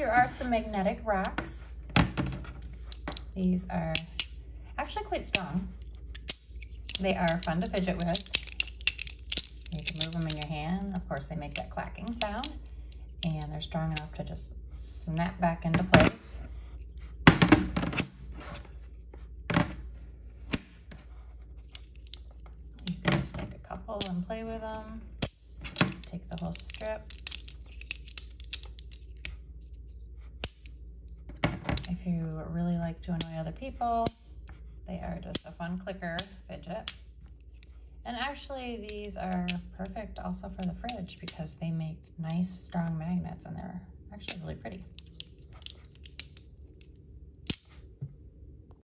here are some magnetic rocks. These are actually quite strong. They are fun to fidget with. You can move them in your hand. Of course, they make that clacking sound, and they're strong enough to just snap back into place. You can just take a couple and play with them. Take the whole strip. If you really like to annoy other people, they are just a fun clicker fidget. And actually, these are perfect also for the fridge because they make nice, strong magnets, and they're actually really pretty.